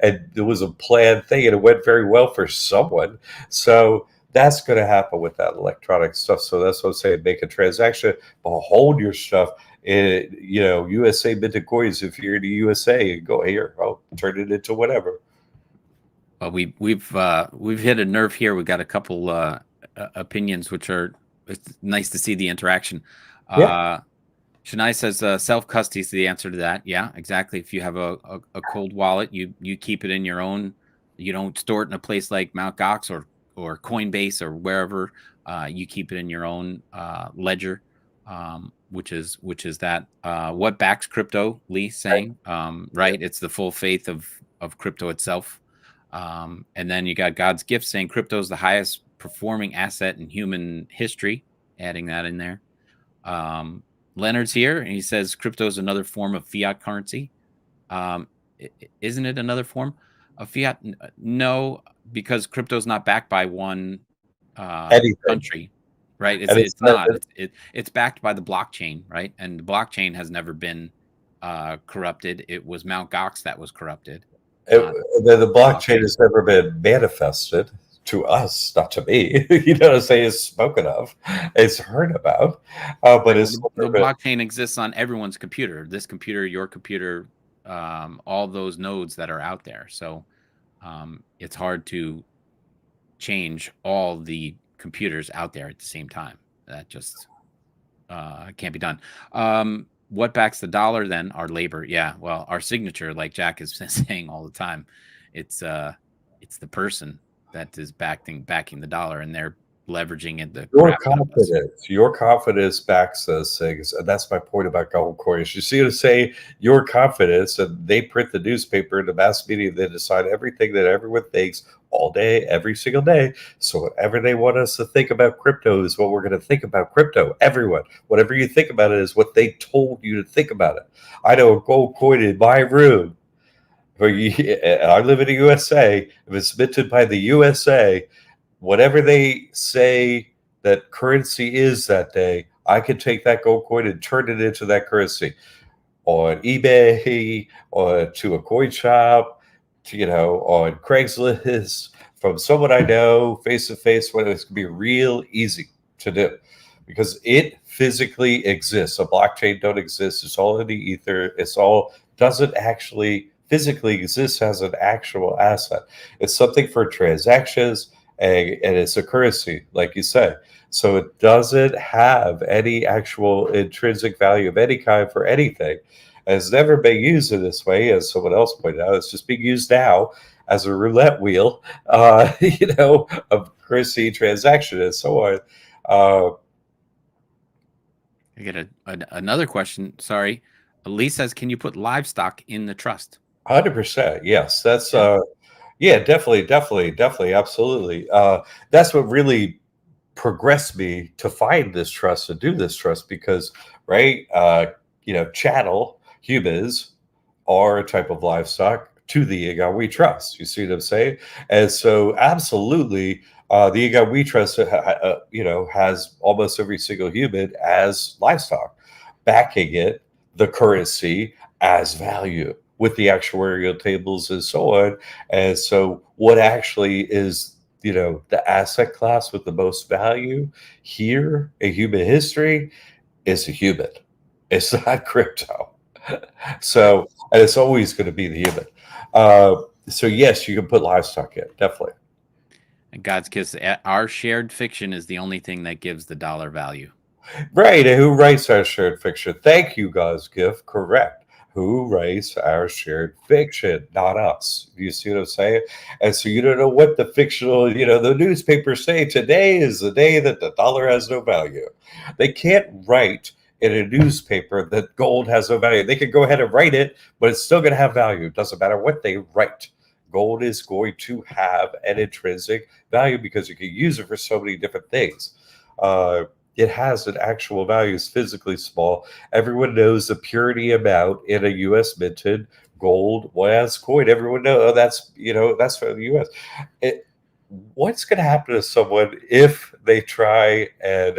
and it was a planned thing and it went very well for someone. So that's going to happen with that electronic stuff. So that's what I'm saying. Make a transaction, but hold your stuff in, USA minted coins. If you're in the USA, and go here, I'll turn it into whatever. Well, we've hit a nerve here. We got a couple opinions, which are, it's nice to see the interaction. Yeah. Shania says self custody is the answer to that. Yeah, exactly. If you have a cold wallet, you keep it in your own. You don't store it in a place like Mt. Gox or Coinbase or wherever. You keep it in your own ledger, which is that. What backs crypto? Lee saying, right? It's the full faith of crypto itself. And then you got God's gift saying crypto is the highest performing asset in human history. Adding that in there. Leonard's here, and he says crypto is another form of fiat currency. Isn't it another form of fiat? No, because crypto is not backed by one country, right? It's not. It's backed by the blockchain, right? And the blockchain has never been corrupted. It was Mt. Gox that was corrupted. The blockchain has never been manifested to us, not to me. You know what I'm saying? It's spoken of, it's heard about, but Right. Well, it's the never been. blockchain exists on everyone's computer. This computer, your computer, all those nodes that are out there. So it's hard to change all the computers out there at the same time. That just can't be done. What backs the dollar then? Our labor. Yeah. Well, our signature, like Jack is saying all the time, it's the person that is backing the dollar, and they're leveraging it the crap out of us. Your confidence backs those things, and that's my point about gold coins. You see what I'm saying? Your confidence, and they print the newspaper and the mass media. They decide everything that everyone thinks all day, every single day. So whatever they want us to think about crypto is what we're going to think about crypto. Everyone, whatever you think about it is what they told you to think about it. I know a gold coin in my room. I live in the USA. If it's minted by the USA, whatever they say that currency is that day, I can take that gold coin and turn it into that currency on eBay or to a coin shop, on Craigslist, from someone I know face to face. When it's gonna be real easy to do because it physically exists. A blockchain don't exist. It's all in the ether. It's all doesn't actually physically exist as an actual asset. It's something for transactions and it's a currency, like you say. So it doesn't have any actual intrinsic value of any kind for anything. And it's never been used in this way, as someone else pointed out. It's just being used now as a roulette wheel, of currency transaction and so on. I get another question. Sorry. Lee says, can you put livestock in the trust? 100%. Yes. That's, Yeah. yeah, definitely. Absolutely. That's what really progressed me to find this trust, to do this trust, because, right, chattel humans are a type of livestock to the Iga we trust. You see what I'm saying? And so, absolutely, the Iga we trust, has almost every single human as livestock, backing it, the currency as value with the actuarial tables and so on. And so, what actually is the asset class with the most value here in human history is a human. It's not crypto. So, and it's always going to be the human. So yes, you can put livestock in, definitely. And God's kiss, our shared fiction is the only thing that gives the dollar value. Right. And who writes our shared fiction? Thank you, God's gift. Correct. Who writes our shared fiction? Not us. You see what I'm saying? And so you don't know what the fictional, the newspapers say today is the day that the dollar has no value. They can't write in a newspaper that gold has no value. They can go ahead and write it, but it's still going to have value. It doesn't matter what they write. Gold is going to have an intrinsic value because you can use it for so many different things. It has an actual value. It's physically small. Everyone knows the purity amount in a U.S. minted gold OAS coin. Everyone knows that's from the U.S. What's going to happen to someone if they try and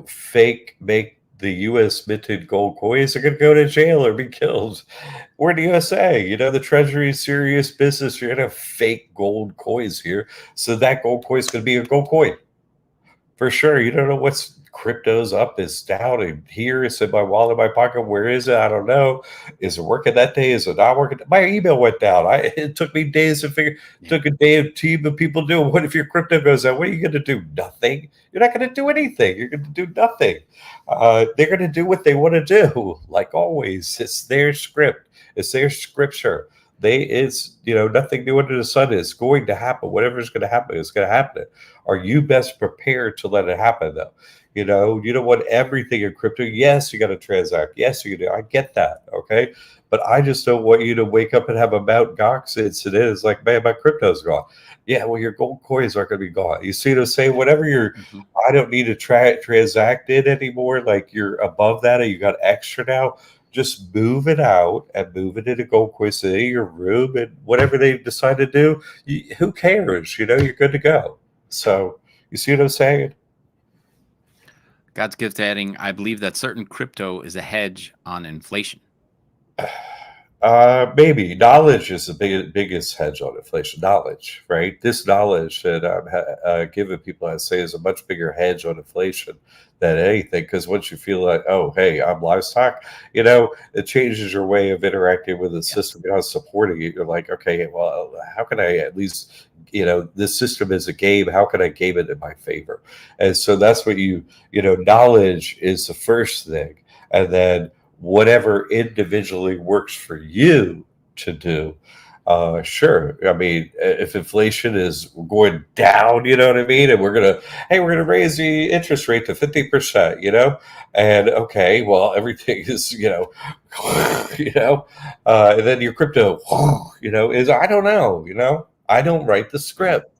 fake make the U.S. minted gold coins? They're going to go to jail or be killed. We're in the USA. The Treasury is serious business. You're going to fake gold coins here, so that gold coin is going to be a gold coin. For sure. You don't know what's crypto's up, is down, and here it's in my wallet, in my pocket. Where is it? I don't know. Is it working that day? Is it not working? My email went down. It took me days to figure. Yeah. Took a day of team of people doing. What if your crypto goes down? What are you going to do? Nothing. You're not going to do anything. You're going to do nothing. They're going to do what they want to do. Like always, it's their script. It's their scripture. It's nothing new under the sun is going to happen. Whatever's going to happen is going to happen. Are you best prepared to let it happen though? You don't want everything in crypto. Yes, you got to transact. Yes, you do. I get that. Okay. But I just don't want you to wake up and have a Mount Gox incident. It's like, man, my crypto's gone. Yeah, well, your gold coins aren't going to be gone. You see what I'm saying? Whatever I don't need to transact it anymore. Like you're above that or you got extra now. Just move it out and move it into gold coins in your room and whatever they decide to do. Who cares? You're good to go. So you see what I'm saying? God's gift adding, I believe that certain crypto is a hedge on inflation. Maybe knowledge is the biggest hedge on inflation. Knowledge, right? This knowledge that I'm giving people, I say, is a much bigger hedge on inflation than anything. Because once you feel like, oh, hey, I'm livestock, it changes your way of interacting with the Yes. system. You're not supporting it. You're like, okay, well, how can I at least, this system is a game. How can I game it in my favor? And so that's what knowledge is the first thing, and then whatever individually works for you to do. Sure. I mean, if inflation is going down, you know what I mean, and we're gonna raise the interest rate to 50%, and okay, well, everything is, and then your crypto, is I don't know, I don't write the Right. script.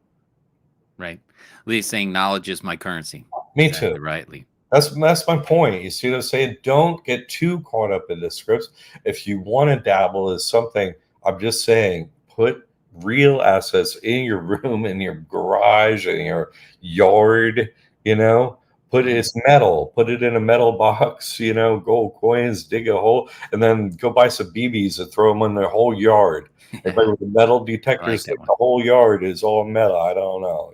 Right. Lee's saying knowledge is my currency. Me too. Exactly right, Lee. That's my point. You see what I'm saying? Don't get too caught up in the scripts. If you want to dabble in something, I'm just saying, put real assets in your room, in your garage, in your yard. You know, put Mhm. it's metal. Put it in a metal box. Gold coins. Dig a hole, and then go buy some BBs and throw them in the whole yard. Everybody with the metal I like detectors that think one. the whole yard is all metal. I don't know.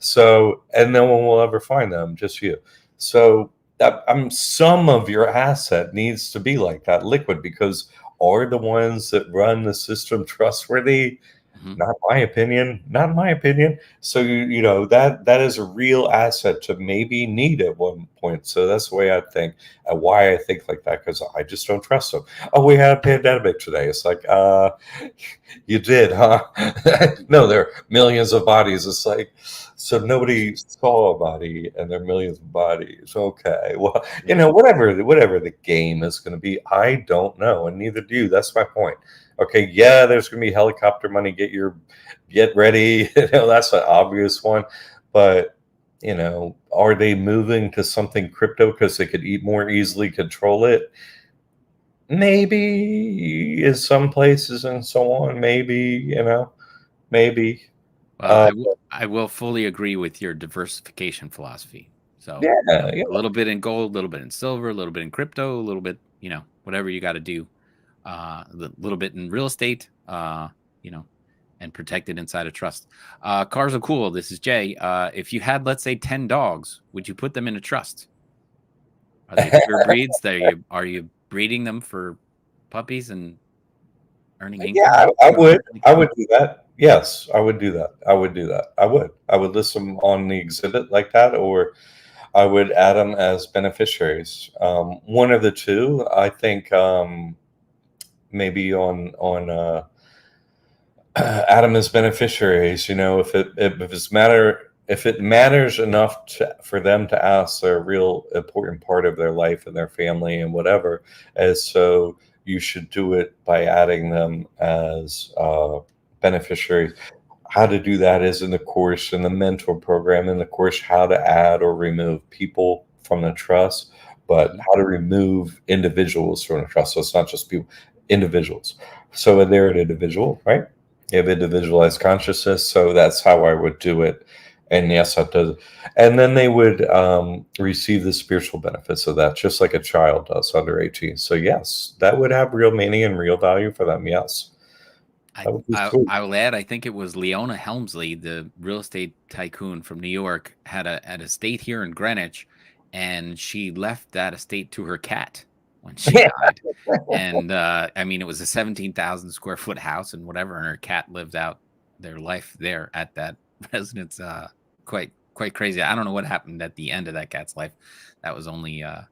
So, and no one will ever find them. Just you. So some of your asset needs to be like that liquid, because are the ones that run the system trustworthy? Mhm. Not my opinion. Not my opinion. So that is a real asset to maybe need at one point. So that's the way I think, and why I think like that, because I just don't trust them. Oh, we had a pandemic today. It's like, you did, huh? No, there are millions of bodies. It's like, so nobody saw a body, and there are millions of bodies. Okay, well, Yeah. whatever the game is going to be, I don't know, and neither do you. That's my point. Okay, yeah, there's going to be helicopter money. Get ready. That's an obvious one, but are they moving to something crypto because they could more easily control it? Maybe in some places and so on. Maybe maybe. Well, Uh, I will fully agree with your diversification philosophy. So, yeah, yeah. a little bit in gold, a little bit in silver, a little bit in crypto, a little bit, whatever you got to do. A little bit in real estate, you know, and protect it inside a trust. Cars are cool. This is Jay. If you had, let's say, 10 dogs, would you put them in a trust? Are they pure breeds? Are you breeding them for puppies and earning Yeah, income? I You know, would. like, I would do that. Yes, I would do that. I would do that. I would. I would list them on the exhibit like that, or I would add them as beneficiaries. One of the two. I think maybe on add them as beneficiaries. If it matters enough for them to ask, they're a real important part of their life and their family and whatever. As so, you should do it by adding them as beneficiaries. How to do that is in the course, in the mentor program, in the course, how to add or remove people from the trust, but mhm, how to remove individuals from the trust. So it's not just people, individuals. So when they're an individual, right? You have individualized consciousness. So that's how I would do it. And yes, that does. And then they would receive the spiritual benefits of that, just like a child does under 18. So yes, that would have real meaning and real value for them. Yes, I, that would be I sweet. I will add. I think it was Leona Helmsley, the real estate tycoon from New York, had an estate here in Greenwich, and she left that estate to her cat when she died. And I mean, it was a 17,000 square foot house and whatever, and her cat lived out their life there at that residence. Quite crazy. I don't know what happened at the end of that cat's life. That was only I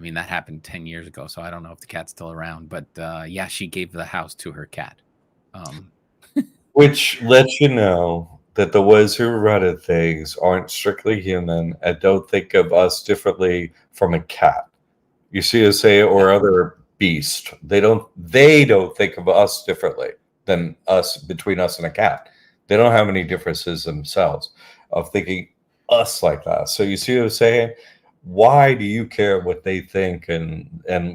mean, that happened 10 years ago, so I don't know if the cat's still around. But yeah, she gave the house to her cat. Um, Which lets you know that the ones who run things aren't strictly human and don't think of us differently from a cat. You see us say, yeah. or other beast. They don't think of us differently than us, between us and a cat. They don't have any differences themselves of thinking us like that. So you see what I'm saying? Why do you care what they think, and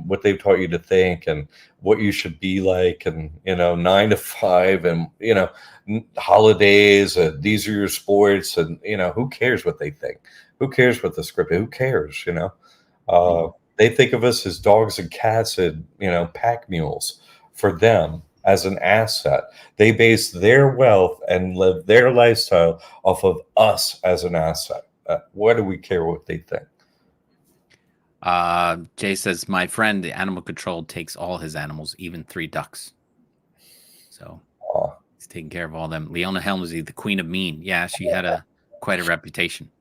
what they've taught you to think, and what you should be like, and 9 to 5, and holidays, and these are your sports, and who cares what they think? Who cares what the script? Who cares? Uh, Mhm. they think of us as dogs and cats and pack mules for them as an asset. They base their wealth and live their lifestyle off of us as an asset. What do we care what they think? Jay says, my friend, the animal control, takes all his animals, even 3 ducks. So he's taking care of all them. Leona Helmsley, the queen of mean. Yeah, she had quite a reputation.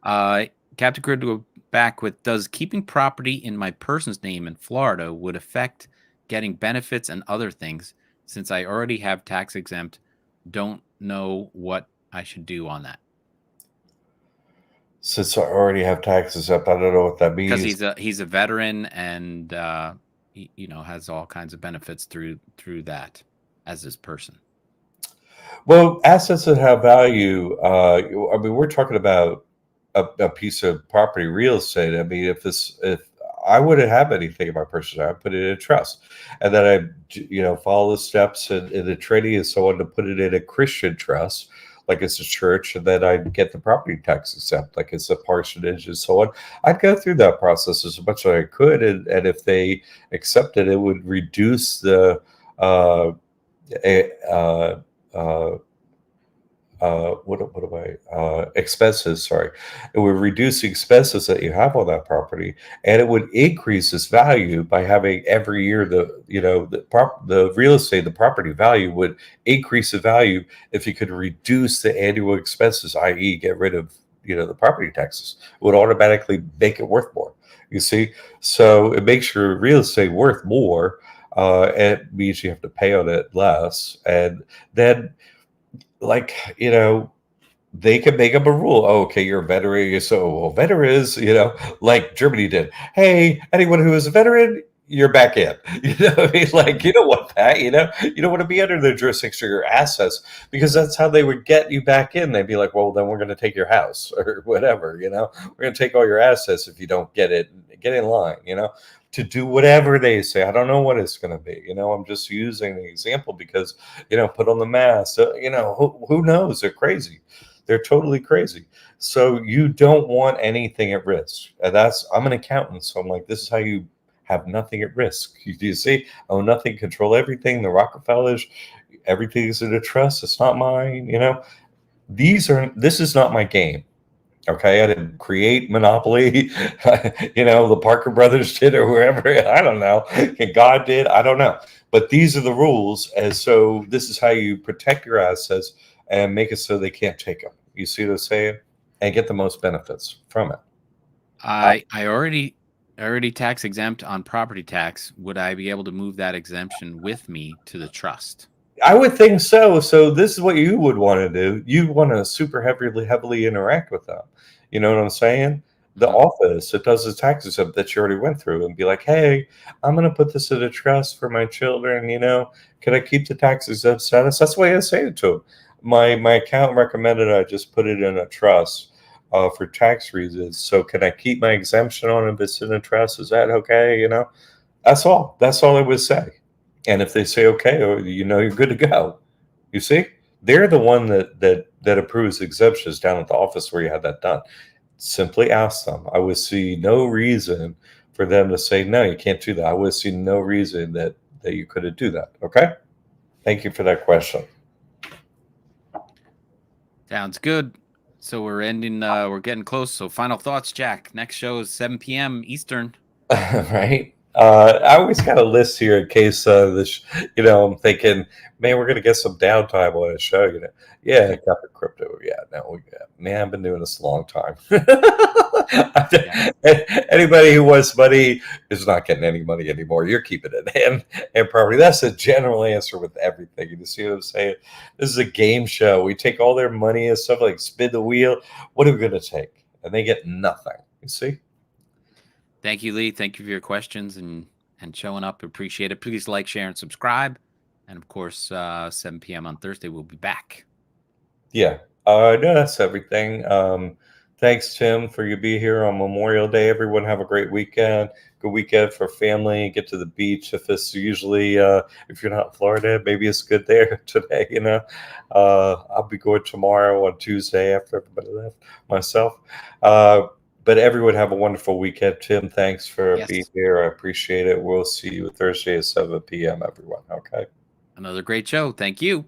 Captain Grid will go back with, does keeping property in my person's name in Florida would affect getting benefits and other things, since I already have tax exempt? Don't know what I should do on that. Since I already have taxes up, I don't know what that means. Because he's a veteran and he, has all kinds of benefits through that as his person. Well, assets that have value. I mean, we're talking about a piece of property, real estate. I mean, if I wouldn't have anything in my personal name, I'd put it in a trust, and then I follow the steps in the trading and so on to put it in a Christian trust, like it's a church, and then I'd get the property tax exempt, like it's a parsonage and so on. I'd go through that process as much as I could, and if they accepted it, would reduce the expenses. Sorry, it would reduce the expenses that you have on that property, and it would increase its value by having every year the real estate, the property value would increase the value if you could reduce the annual expenses, i.e., get rid of the property taxes. It would automatically make it worth more. You see, so it makes your real estate worth more. And it means you have to pay on it less, and then they can make up a rule. Oh, okay, you're a veteran, so well, veterans, like Germany did. Hey, anyone who is a veteran, you're back in. What I mean? Like, you don't want that. You don't want to be under the jurisdiction of your assets, because that's how they would get you back in. They'd be like, well, then we're going to take your house or whatever. We're going to take all your assets if you don't get it. Get in line. To do whatever they say. I don't know what it's going to be. I'm just using the example because, put on the mask. Who knows? They're crazy. They're totally crazy. So you don't want anything at risk. And I'm an accountant. So I'm like, this is how you have nothing at risk. You see, own nothing, control everything. The Rockefellers, everything is in a trust. It's not mine. This is not my game. Okay, I didn't create Monopoly. The Parker Brothers did, or whoever. I don't know. God did. I don't know. But these are the rules, and so this is how you protect your assets and make it so they can't take them. You see what I'm saying? And get the most benefits from it. I already tax exempt on property tax. Would I be able to move that exemption with me to the trust? I would think so. So this is what you would want to do. You want to super heavily interact with them. You know what I'm saying? The office that does the taxes that you already went through, and be like, hey, I'm going to put this in a trust for my children. Can I keep the tax exempt status? That's the way I say it to them. My accountant recommended I just put it in a trust for tax reasons. So can I keep my exemption on if it's in a trust? Is that okay? That's all. That's all I would say. And if they say okay, you're good to go. You see, they're the one that approves exemptions down at the office where you had that done. Simply ask them. I would see no reason for them to say no, you can't do that. I would see no reason that you couldn't do that. Okay. Thank you for that question. Sounds good. So we're ending. We're getting close. So final thoughts, Jack. Next show is 7 p.m. Eastern. Right. I always got a list here in case I'm thinking, man, we're gonna get some downtime on the show. Yeah, got the crypto. Yeah, man, I've been doing this a long time. Anybody who wants money is not getting any money anymore. You're keeping it and property. That's a general answer with everything. You see what I'm saying? This is a game show. We take all their money and stuff, like spin the wheel. What are we gonna take? And they get nothing. You see? Thank you, Lee. Thank you for your questions and showing up. Appreciate it. Please like, share, and subscribe. And of course, 7 p.m. on Thursday, we'll be back. Yeah. No, that's everything. Thanks, Tim, for you being here on Memorial Day. Everyone have a great weekend. Good weekend for family. Get to the beach. If it's usually, if you're not in Florida, maybe it's good there today. I'll be going tomorrow on Tuesday after everybody left myself. But everyone have a wonderful weekend. Tim, thanks for being Yes. here. I appreciate it. We'll see you Thursday at 7 p.m., everyone. Okay. Another great show. Thank you.